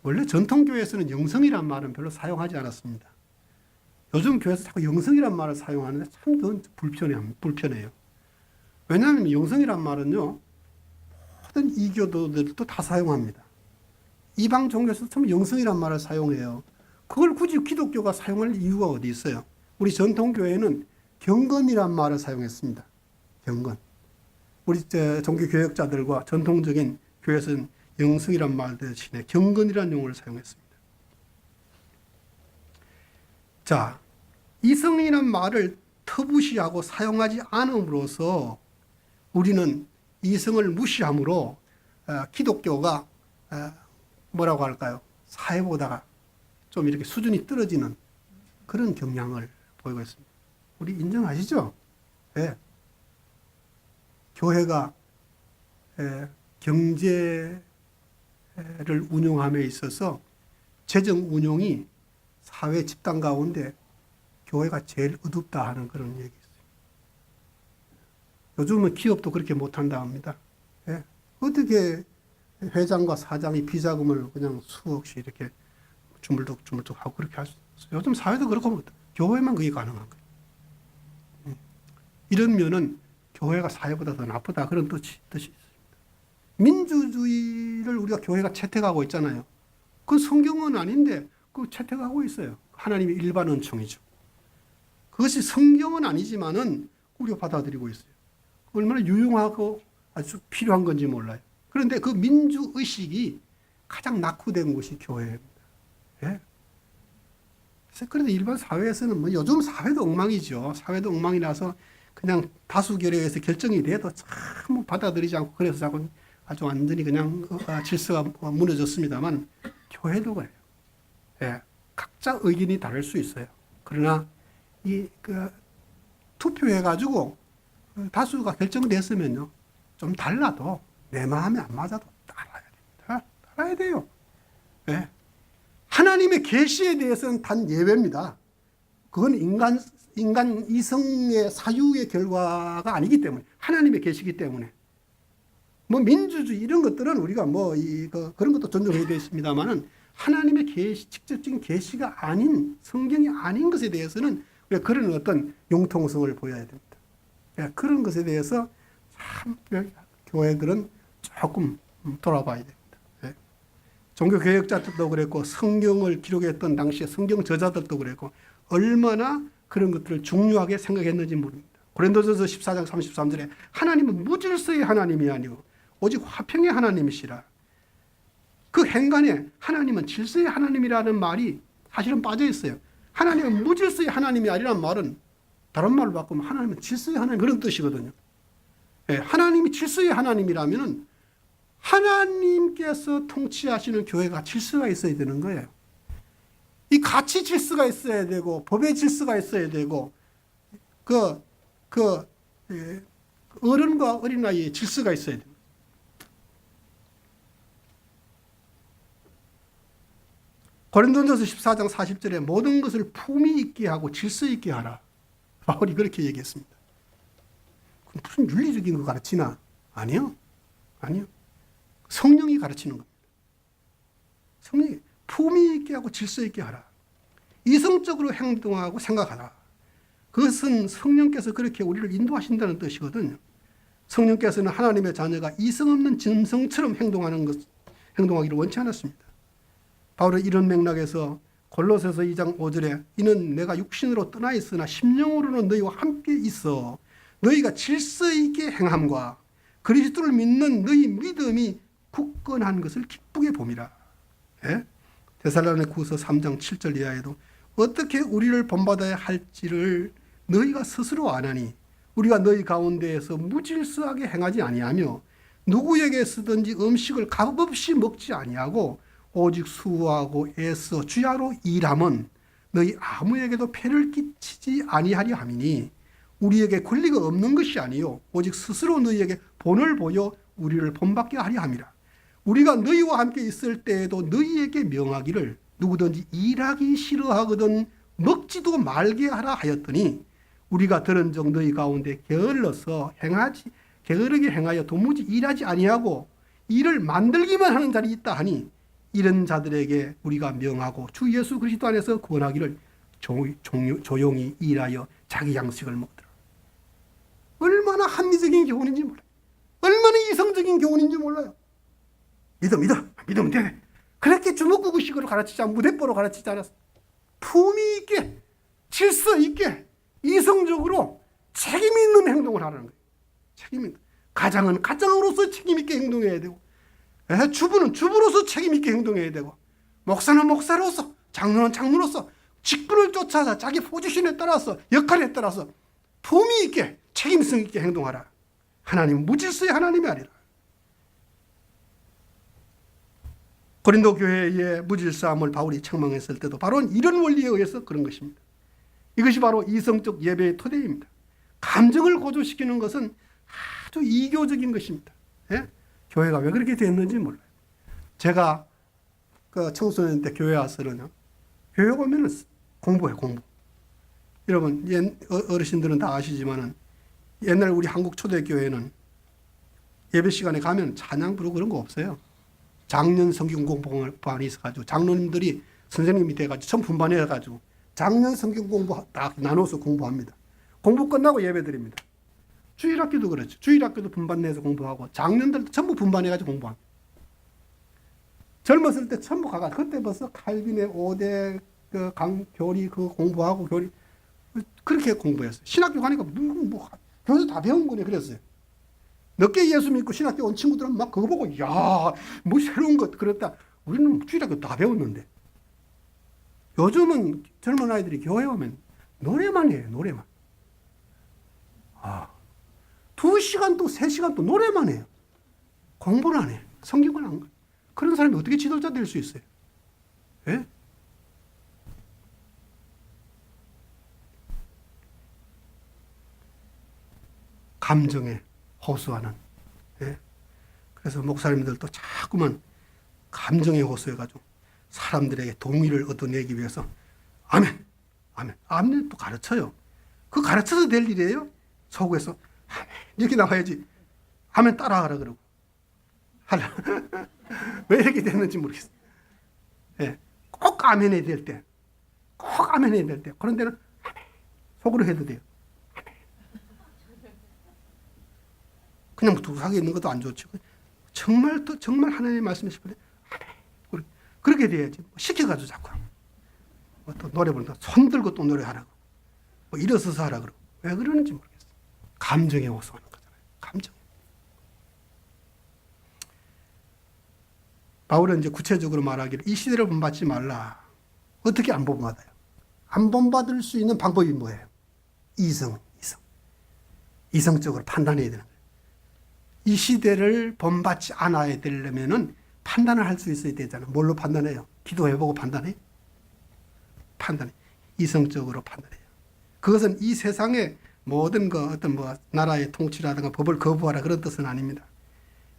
Speaker 1: 원래 전통교회에서는 영성이란 말은 별로 사용하지 않았습니다. 요즘 교회에서 자꾸 영성이란 말을 사용하는데 참 불편해요. 왜냐하면 영성이란 말은요, 모든 이교도들도 다 사용합니다. 이방 종교에서도 참 영성이란 말을 사용해요. 그걸 굳이 기독교가 사용할 이유가 어디 있어요? 우리 전통교회는 경건이란 말을 사용했습니다. 경건. 우리 종교교역자들과 전통적인 교회에서는 영성이란 말 대신에 경건이라는 용어를 사용했습니다. 자, 이성이란 말을 터부시하고 사용하지 않음으로써 우리는 이성을 무시함으로 기독교가 뭐라고 할까요? 사회보다가 좀 이렇게 수준이 떨어지는 그런 경향을 보이고 있습니다. 우리 인정하시죠? 네. 교회가 경제를 운영함에 있어서 재정 운용이 사회 집단 가운데 교회가 제일 어둡다 하는 그런 얘기 있어요. 요즘은 기업도 그렇게 못한다 합니다. 예. 어떻게 회장과 사장이 비자금을 그냥 수억씩 이렇게 주물럭주물럭 하고 그렇게 할 수 있어요. 요즘 사회도 그렇고 교회만 그게 가능한 거예요. 이런 면은 교회가 사회보다 더 나쁘다 그런 뜻이 있습니다. 민주주의를 우리가 교회가 채택하고 있잖아요. 그건 성경은 아닌데 그 채택하고 있어요. 하나님의 일반 은총이죠. 그것이 성경은 아니지만은 우리가 받아들이고 있어요. 얼마나 유용하고 아주 필요한 건지 몰라요. 그런데 그 민주의식이 가장 낙후된 곳이 교회입니다. 예? 그런데 일반 사회에서는 뭐 요즘 사회도 엉망이죠. 사회도 엉망이라서 그냥 다수결에 의해서 결정이 돼도 참 받아들이지 않고 그래서 자꾸 아주 완전히 그냥 질서가 무너졌습니다만 교회도 그래요. 예. 각자 의견이 다를 수 있어요. 그러나 투표해가지고 다수가 결정됐으면요. 좀 달라도 내 마음에 안 맞아도 따라야 됩니다. 따라야 돼요. 네. 하나님의 계시에 대해서는 단 예외입니다. 그건 인간 이성의 사유의 결과가 아니기 때문에 하나님의 계시이기 때문에 뭐 민주주의 이런 것들은 우리가 뭐 그런 것도 존중해야 되겠습니다만은 하나님의 계시 직접적인 계시가 아닌 성경이 아닌 것에 대해서는 우리가 그런 어떤 융통성을 보여야 됩니다. 그런 것에 대해서 참 교회들은 조금 돌아봐야 됩니다. 종교개혁자들도 그랬고 성경을 기록했던 당시에 성경 저자들도 그랬고 얼마나 그런 것들을 중요하게 생각했는지 모릅니다. 고린도전서 14장 33절에 하나님은 무질서의 하나님이 아니오 오직 화평의 하나님이시라. 그 행간에 하나님은 질서의 하나님이라는 말이 사실은 빠져 있어요. 하나님은 무질서의 하나님이 아니라는 말은 다른 말로 바꾸면 하나님은 질서의 하나님 그런 뜻이거든요. 하나님이 질서의 하나님이라면은 하나님께서 통치하시는 교회가 질서가 있어야 되는 거예요. 이 가치 질서가 있어야 되고 법의 질서가 있어야 되고 어른과 어린아이의 질서가 있어야 됩니다. 고린도전서 14장 40절에 모든 것을 품위 있게 하고 질서 있게 하라. 바울이 그렇게 얘기했습니다. 무슨 윤리적인 거 가르치나? 아니요. 아니요. 성령이 가르치는 겁니다. 성령이 품위 있게 하고 질서 있게 하라. 이성적으로 행동하고 생각하라. 그것은 성령께서 그렇게 우리를 인도하신다는 뜻이거든요. 성령께서는 하나님의 자녀가 이성 없는 짐승처럼 행동하기를 원치 않았습니다. 바울은 이런 맥락에서 골로새서 2장 5절에 이는 내가 육신으로 떠나 있으나 심령으로는 너희와 함께 있어 너희가 질서 있게 행함과 그리스도를 믿는 너희 믿음이 굳건한 것을 기쁘게 봄이라. 데살로니가후서 3장 7절 이하에도 어떻게 우리를 본받아야 할지를 너희가 스스로 아나니 우리가 너희 가운데에서 무질서하게 행하지 아니하며 누구에게 쓰든지 음식을 값없이 먹지 아니하고 오직 수고하고 애써 주야로 일함은 너희 아무에게도 폐를 끼치지 아니하려 함이니 우리에게 권리가 없는 것이 아니요 오직 스스로 너희에게 본을 보여 우리를 본받게 하려 함이라. 우리가 너희와 함께 있을 때에도 너희에게 명하기를 누구든지 일하기 싫어하거든 먹지도 말게 하라 하였더니 우리가 들은즉 너희 가운데 게으르게 행하여 도무지 일하지 아니하고 일을 만들기만 하는 자리 있다 하니 이런 자들에게 우리가 명하고 주 예수 그리스도 안에서 권하기를 조용히 일하여 자기 양식을 먹더라. 얼마나 합리적인 교훈인지 몰라요. 얼마나 이성적인 교훈인지 몰라요. 믿으면 돼. 그렇게 주먹구구식으로 가르치지 않고 무대뽀로 가르치지 않았어. 품위 있게 질서 있게 이성적으로 책임 있는 행동을 하라는 거예요. 책임 있는. 가장은 가장으로서 책임 있게 행동해야 되고 주부는 주부로서 책임 있게 행동해야 되고, 목사는 목사로서, 장로는 장로로서 직분을 쫓아서 자기 포지션에 따라서, 역할에 따라서 품위 있게 책임성 있게 행동하라. 하나님은 무질서의 하나님이 아니라. 고린도 교회의 무질서함을 바울이 책망했을 때도 바로 이런 원리에 의해서 그런 것입니다. 이것이 바로 이성적 예배의 토대입니다. 감정을 고조시키는 것은 아주 이교적인 것입니다. 예? 교회가 왜 그렇게 됐는지 몰라요. 제가 그 청소년 때 교회 와서는요, 교회 오면은 공부해요, 공부. 여러분, 어르신들은 다 아시지만은 옛날 우리 한국 초대교회는 예배 시간에 가면 찬양 부르고 그런 거 없어요. 작년 성경 공부반이 있어가지고 장로님들이 선생님이 돼가지고 전 분반해가지고 작년 성경 공부 딱 나눠서 공부합니다. 공부 끝나고 예배 드립니다. 주일학교도 그렇죠. 주일학교도 분반 내서 공부하고 작년들도 전부 분반해가지고 공부합니다. 젊었을 때 전부 가가 그때 벌써 칼빈의 5대 그 교리 그 공부하고 교리 그렇게 공부했어요. 신학교 가니까 교회에서 다 배운 거네 그랬어요. 늦게 예수 믿고 신학교 온 친구들은 막 그거 보고 야, 뭐 새로운 것 그렇다. 우리는 주일학교 다 배웠는데 요즘은 젊은 아이들이 교회 오면 노래만 해요. 노래만. 2시간 또 3시간 또 노래만 해요. 공부를 안 해. 성경을 안 가. 그런 사람이 어떻게 지도자 될 수 있어요? 예? 감정에 호소하는. 예? 그래서 목사님들도 자꾸만 감정에 호소해가지고 사람들에게 동의를 얻어내기 위해서 아멘, 아멘, 아멘 또 가르쳐요. 그 가르쳐서 될 일이에요. 속에서 아멘 이렇게 나와야지. 아멘 따라하라 그러고. 왜 이렇게 됐는지 모르겠어요. 예, 꼭 아멘 해야 될 때, 꼭 아멘 해야 될 때, 그런 데는 아멘 속으로 해도 돼요. 그냥 두하게 있는 것도 안 좋죠. 정말 하나님의 말씀이 싶은데 아멘 그렇게 돼야지. 시켜가지고 자꾸 또 노래 부른다. 손 들고 또 노래하라고. 일어서서 하라 그러고. 왜 그러는지 모르겠어요. 감정에 호소하는 거잖아요. 감정. 바울은 이제 구체적으로 말하기를 이 시대를 본받지 말라. 어떻게 안 본받아요? 안 본받을 수 있는 방법이 뭐예요? 이성적으로 판단해야 되는 거예요. 이 시대를 본받지 않아야 되려면은 판단을 할 수 있어야 되잖아요. 뭘로 판단해요? 기도해보고 판단해? 판단해. 이성적으로 판단해요. 그것은 이 세상의 모든 어떤 나라의 통치라든가 법을 거부하라 그런 뜻은 아닙니다.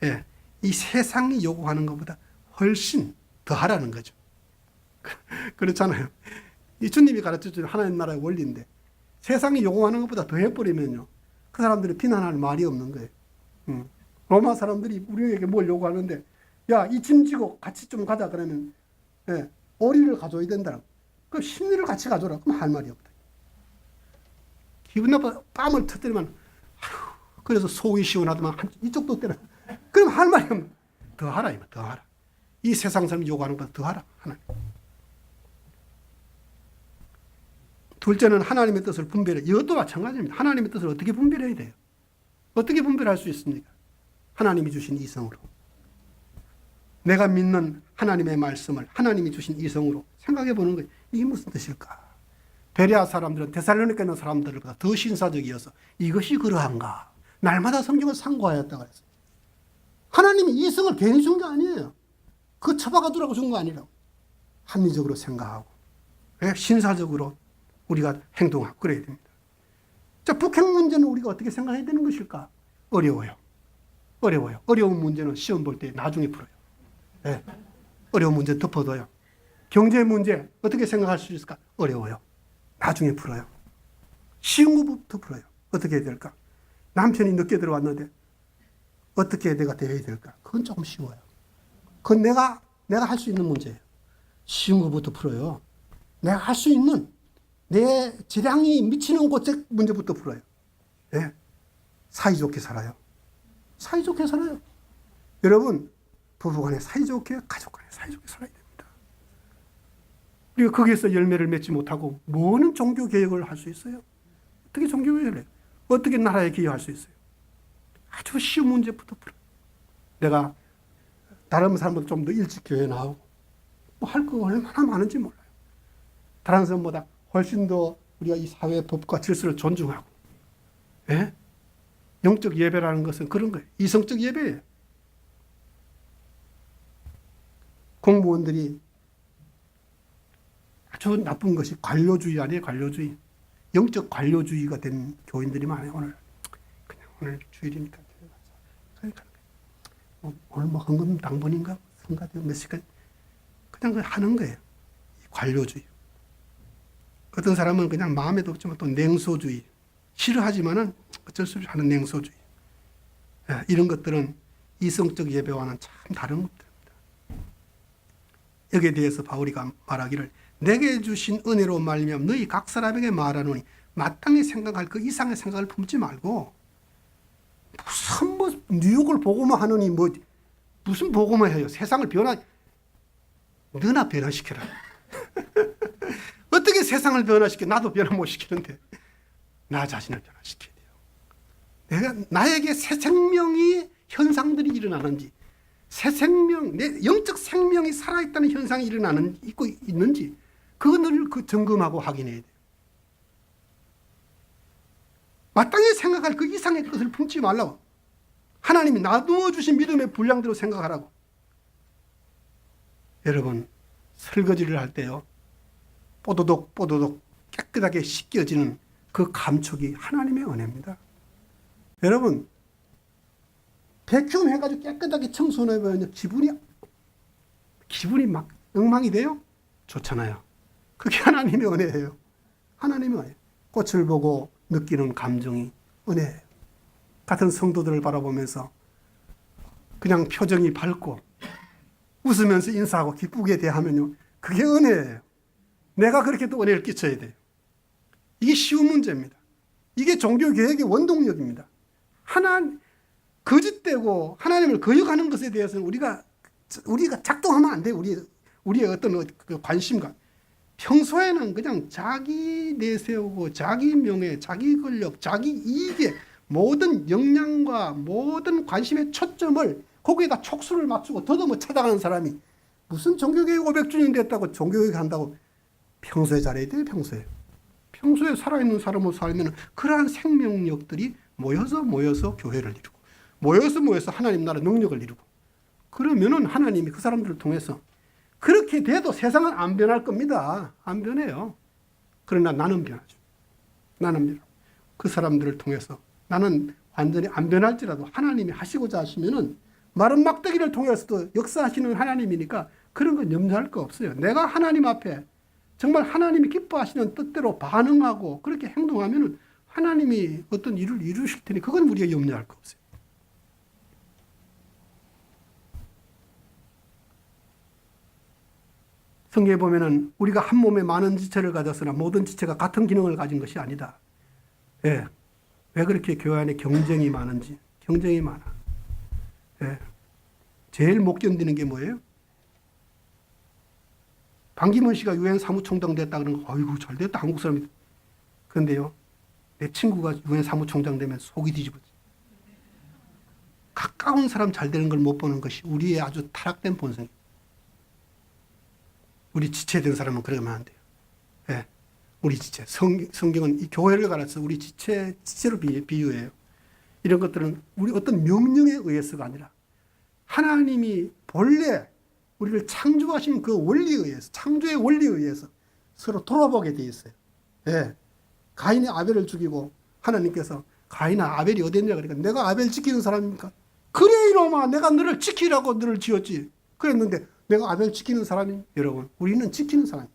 Speaker 1: 예. 이 세상이 요구하는 것보다 훨씬 더 하라는 거죠. 그렇잖아요. 이 주님이 가르쳐주는 하나님 나라의 원리인데 세상이 요구하는 것보다 더 해버리면요. 그 사람들이 비난할 말이 없는 거예요. 로마 사람들이 우리에게 뭘 요구하는데 야, 이 짐 지고 같이 좀 가자 그러면 예, 오리를 가져야 된다. 그럼 심리를 같이 가져라. 그럼 할 말이 없다. 기분 나빠 뺨을 터뜨리면 그래서 속이 시원하더만 이쪽도 때려. 그럼 할 말이 없는 더 하라. 더 하라. 이 세상 사람이 요구하는 것보다 더 하라. 하나님. 둘째는 하나님의 뜻을 분별해. 이것도 마찬가지입니다. 하나님의 뜻을 어떻게 분별해야 돼요? 어떻게 분별할 수 있습니까? 하나님이 주신 이성으로. 내가 믿는 하나님의 말씀을 하나님이 주신 이성으로 생각해 보는 거예요. 이게 무슨 뜻일까? 베레아 사람들은 데살로니가 있는 사람들보다 더 신사적이어서 이것이 그러한가? 날마다 성경을 상고하였다고 했어요. 하나님이 이성을 괜히 준 게 아니에요. 그 처박아 두라고 준 거 아니라고. 합리적으로 생각하고 신사적으로 우리가 행동하고 그래야 됩니다. 자, 북핵 문제는 우리가 어떻게 생각해야 되는 것일까? 어려워요. 어려운 문제는 시험 볼 때 나중에 풀어요. 네. 어려운 문제 덮어둬요. 경제 문제 어떻게 생각할 수 있을까? 어려워요. 나중에 풀어요. 쉬운 것부터 풀어요. 어떻게 해야 될까? 남편이 늦게 들어왔는데 어떻게 내가 대해야 될까? 그건 조금 쉬워요. 그건 내가 할 수 있는 문제예요. 쉬운 것부터 풀어요. 내가 할 수 있는 내 재량이 미치는 곳의 문제부터 풀어요. 네. 사이좋게 살아요. 사이좋게 살아요. 여러분, 부부간에 사이좋게, 가족간에 사이좋게 살아야 됩니다. 우리가 거기에서 열매를 맺지 못하고 뭐는 종교 개혁을 할 수 있어요? 어떻게 종교 개혁을 해요? 어떻게 나라에 기여할 수 있어요? 아주 쉬운 문제부터 풀어요. 내가 다른 사람보다 좀 더 일찍 교회 나오고 뭐 할 거 얼마나 많은지 몰라요. 다른 사람보다 훨씬 더 우리가 이 사회 법과 질서를 존중하고, 예? 영적 예배라는 것은 그런 거예요. 이성적 예배예요. 공무원들이 아주 나쁜 것이 관료주의 아니에요. 관료주의. 영적 관료주의가 된 교인들이 많아요. 오늘 주일이니까 오늘 뭐 헌금 당번인가 성가대요 몇 시까지 그냥 하는 거예요. 관료주의. 어떤 사람은 그냥 마음에도 없지만 또 냉소주의. 싫어하지만은 어쩔 수 없이 하는 냉소주의. 이런 것들은 이성적 예배와는 참 다른 것들입니다. 여기에 대해서 바울이가 말하기를 내게 주신 은혜로 말미암아 너희 각 사람에게 말하노니 마땅히 생각할 그 이상의 생각을 품지 말고 무슨 뭐 뉴욕을 보고만 하느니 뭐 무슨 보고만 해요. 세상을 너나 변화시켜라. 어떻게 세상을 변화시켜? 나도 변화 못 시키는데 나 자신을 변화시켜야 돼요. 나에게 새 생명이 현상들이 일어나는지 새 생명, 내 영적 생명이 살아있다는 현상이 있고 있는지 그거를 점검하고 확인해야 돼요. 마땅히 생각할 그 이상의 것을 품지 말라고. 하나님이 나누어 주신 믿음의 분량대로 생각하라고. 여러분, 설거지를 할 때요, 뽀도독 깨끗하게 씻겨지는 그 감촉이 하나님의 은혜입니다. 여러분, 베큐um 해가지고 깨끗하게 청소해보면 기분이 막 엉망이 돼요? 좋잖아요. 그게 하나님의 은혜예요. 하나님의 은혜. 꽃을 보고 느끼는 감정이 은혜예요. 같은 성도들을 바라보면서 그냥 표정이 밝고 웃으면서 인사하고 기쁘게 대하면요, 그게 은혜예요. 내가 그렇게 또 은혜를 끼쳐야 돼요. 이게 쉬운 문제입니다. 이게 종교개혁의 원동력입니다. 거짓되고 하나님을 거역하는 것에 대해서는 우리가 작동하면 안 돼요. 우리의 어떤 그 관심과. 평소에는 그냥 자기 내세우고 자기 명예, 자기 권력, 자기 이익에 모든 역량과 모든 관심의 초점을 거기에다 촉수를 맞추고 더듬어 찾아가는 사람이 무슨 종교개혁 500주년 됐다고 종교개혁 한다고 평소에 잘해야 돼요. 평소에 살아있는 사람으로 살면 그러한 생명력들이 모여서 교회를 이루고 모여서 하나님 나라 능력을 이루고 그러면은 하나님이 그 사람들을 통해서 그렇게 돼도 세상은 안 변할 겁니다. 안 변해요. 그러나 나는 변하죠. 그 사람들을 통해서 나는 완전히 안 변할지라도 하나님이 하시고자 하시면은 마른 막대기를 통해서도 역사하시는 하나님이니까 그런 건 염려할 거 없어요. 내가 하나님 앞에 정말 하나님이 기뻐하시는 뜻대로 반응하고 그렇게 행동하면은 하나님이 어떤 일을 이루실 테니 그건 우리가 염려할 거 없어요. 성경에 보면은 우리가 한 몸에 많은 지체를 가졌으나 모든 지체가 같은 기능을 가진 것이 아니다. 예. 왜 그렇게 교회 안에 경쟁이 많은지. 경쟁이 많아. 예. 제일 못 견디는 게 뭐예요? 반기문 씨가 유엔 사무총장 됐다 그러는 거, 아이고 잘 됐다 한국 사람이. 그런데요, 내 친구가 유엔 사무총장 되면 속이 뒤집어져. 가까운 사람 잘 되는 걸 못 보는 것이 우리의 아주 타락된 본성이에요. 우리 지체된 사람은 그러면 안 돼요. 예. 우리 지체. 성경은 이 교회를 가르쳐 우리 지체로 비유해요. 이런 것들은 우리 어떤 명령에 의해서가 아니라 하나님이 본래 우리를 창조하신 그 원리에 의해서, 창조의 원리에 의해서 서로 돌아보게 돼 있어요. 예. 가인이 아벨을 죽이고 하나님께서 가인아 아벨이 어디 있냐 그러니까 내가 아벨 지키는 사람입니까? 그래 이놈아 내가 너를 지키라고 너를 지었지. 그랬는데 내가 아벨 지키는 사람이 여러분 우리는 지키는 사람.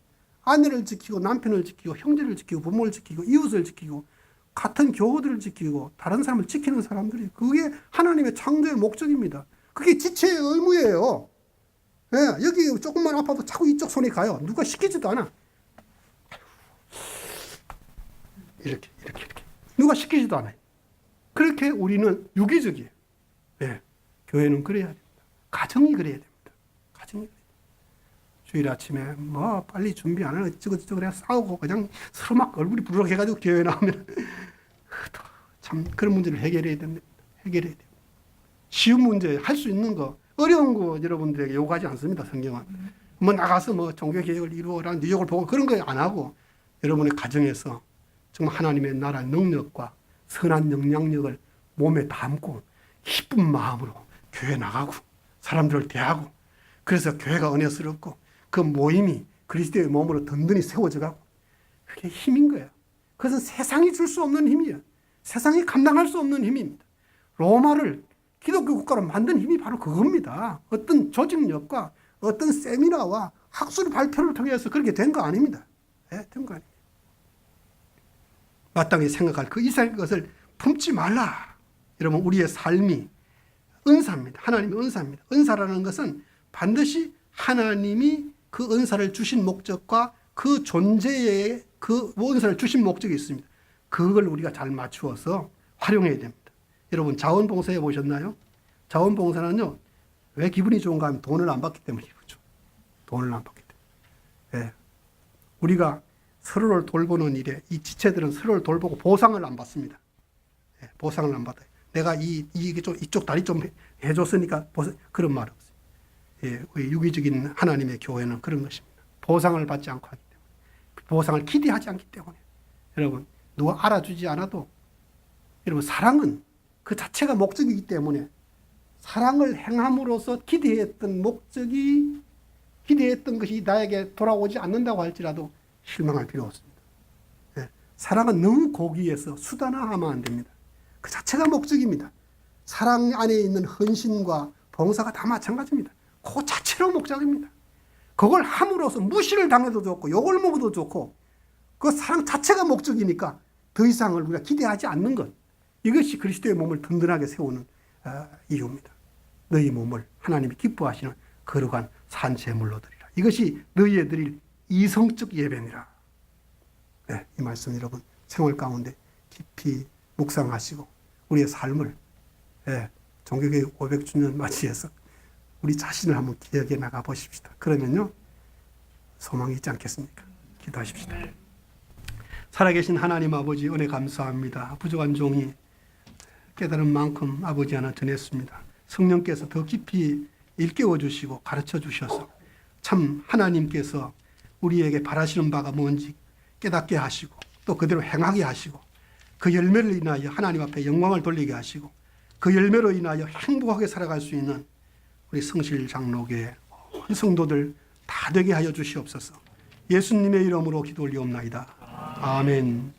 Speaker 1: 아내를 지키고 남편을 지키고 형제를 지키고 부모를 지키고 이웃을 지키고 같은 교우들을 지키고 다른 사람을 지키는 사람들이 그게 하나님의 창조의 목적입니다. 그게 지체의 의무예요. 예, 여기 조금만 아파도 자꾸 이쪽 손이 가요. 누가 시키지도 않아. 이렇게. 누가 시키지도 않아요. 그렇게 우리는 유기적이에요. 예, 교회는 그래야 됩니다. 가정이 그래야 됩니다. 주일 아침에 뭐 빨리 준비 안 하고 어쩌고저쩌고 그래 싸우고 그냥 서로 막 얼굴이 부르륵해가지고 교회 나오면 참 그런 문제를 해결해야 됩니다. 쉬운 문제 할 수 있는 거 어려운 거 여러분들에게 요구하지 않습니다. 성경은. 뭐 나가서 뭐 종교개혁을 이루어라 뉴욕을 보고 그런 거 안 하고 여러분의 가정에서 정말 하나님의 나라의 능력과 선한 영향력을 몸에 담고 기쁜 마음으로 교회 나가고 사람들을 대하고 그래서 교회가 은혜스럽고 그 모임이 그리스도의 몸으로 든든히 세워져 가고 그게 힘인 거예요. 그것은 세상이 줄 수 없는 힘이에요. 세상이 감당할 수 없는 힘입니다. 로마를 기독교 국가로 만든 힘이 바로 그겁니다. 어떤 조직력과 어떤 세미나와 학술 발표를 통해서 그렇게 된 거 아닙니다. 네, 된 거 아닙니다. 마땅히 생각할 그 이상의 것을 품지 말라. 여러분 우리의 삶이 은사입니다. 하나님의 은사입니다. 은사라는 것은 반드시 하나님이 그 은사를 주신 목적과 그 존재에 그 은사를 주신 목적이 있습니다. 그걸 우리가 잘 맞추어서 활용해야 됩니다. 여러분 자원봉사해 보셨나요? 자원봉사는요 왜 기분이 좋은가 하면 돈을 안 받기 때문에 기분이죠. 돈을 안 받기 때문에. 네. 우리가 서로를 돌보는 일에 이 지체들은 서로를 돌보고 보상을 안 받습니다. 네. 보상을 안 받아요. 내가 이게 좀 이쪽 다리 좀 해줬으니까 그런 말 없어요. 예, 유기적인 하나님의 교회는 그런 것입니다. 보상을 받지 않고 하기 때문에. 보상을 기대하지 않기 때문에. 여러분, 누가 알아주지 않아도 여러분, 사랑은 그 자체가 목적이기 때문에 사랑을 행함으로써 기대했던 목적이 기대했던 것이 나에게 돌아오지 않는다고 할지라도 실망할 필요 없습니다. 예, 사랑은 너무 고귀해서 수단화하면 안 됩니다. 그 자체가 목적입니다. 사랑 안에 있는 헌신과 봉사가 다 마찬가지입니다. 그 자체로 목적입니다. 그걸 함으로써 무시를 당해도 좋고 욕을 먹어도 좋고 그 사랑 자체가 목적이니까 더 이상을 우리가 기대하지 않는 것. 이것이 그리스도의 몸을 든든하게 세우는 이유입니다. 너희 몸을 하나님이 기뻐하시는 거룩한 산제물로 드리라. 이것이 너희에 드릴 이성적 예배니라. 네, 이 말씀 여러분 생활 가운데 깊이 묵상하시고 우리의 삶을 종교개혁 500주년 맞이해서 우리 자신을 한번 기억해 나가 보십시다. 그러면요 소망이 있지 않겠습니까? 기도하십시다. 살아계신 하나님 아버지 은혜 감사합니다. 부족한 종이 깨달은 만큼 아버지 하나 전했습니다. 성령께서 더 깊이 일깨워 주시고 가르쳐 주셔서 참 하나님께서 우리에게 바라시는 바가 뭔지 깨닫게 하시고 또 그대로 행하게 하시고 그 열매를 인하여 하나님 앞에 영광을 돌리게 하시고 그 열매로 인하여 행복하게 살아갈 수 있는 우리 성실 장로교회 온 성도들 다 되게 하여 주시옵소서. 예수님의 이름으로 기도 올리옵나이다. 아멘.